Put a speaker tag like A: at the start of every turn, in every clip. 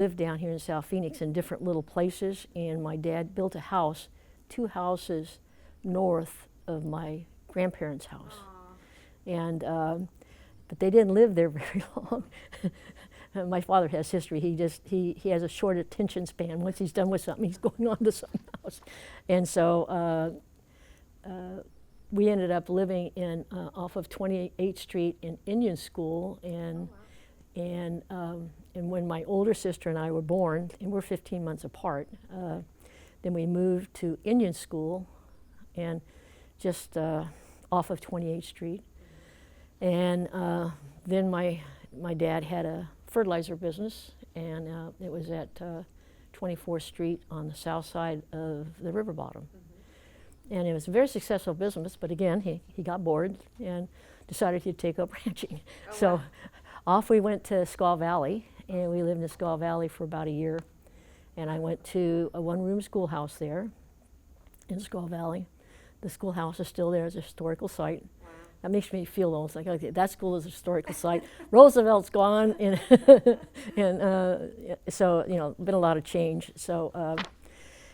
A: lived down here in South Phoenix in different little places, and my dad built a house 2 houses north of my grandparents' house. Aww. And but they didn't live there very long. My father has history. He has a short attention span. Once he's done with something, he's going on to something else. And so we ended up living in off of 28th Street in Indian School, and and when my older sister and I were born, and we're 15 months apart, then we moved to Indian School, and just off of 28th Street. And then my dad had a fertilizer business, and it was at 24th Street on the south side of the river bottom. Mm-hmm. And it was a very successful business, but again, he got bored and decided he'd take up ranching. Oh, so wow. Off we went to Squaw Valley, and we lived in Squaw Valley for about a year. And I went to a one-room schoolhouse there in Squaw Valley. The schoolhouse is still there as a historical site. Wow. That makes me feel almost like, okay, that school is a historical site. Roosevelt's gone, and so, you know, been a lot of change. So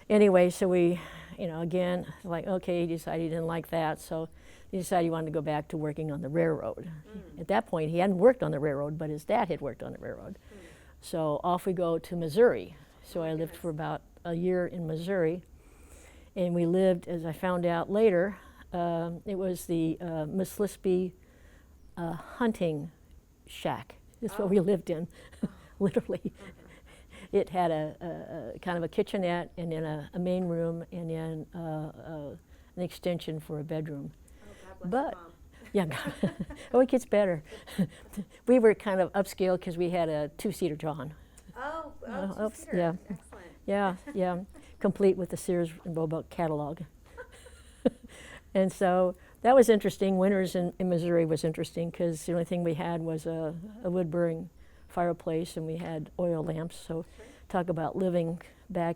A: anyway, so we, you know, again, like, okay, he decided he didn't like that, so he decided he wanted to go back to working on the railroad. Mm. At that point, he hadn't worked on the railroad, but his dad had worked on the railroad. Mm. So off we go to Missouri. So I lived for about a year in Missouri, and we lived, as I found out later, it was the Mischlispy hunting shack. That's what we lived in, literally. It had a kind of a kitchenette, and then a main room, and then an extension for a bedroom. Oh, God bless Mom. Yeah, oh, it gets better. We were kind of upscale because we had a 2-seater John. Oh, two-seater. Yeah. Excellent. Yeah, complete with the Sears and Roebuck catalog. And so that was interesting. Winters in Missouri was interesting because the only thing we had was a wood-burning fireplace, and we had oil lamps. So talk about living back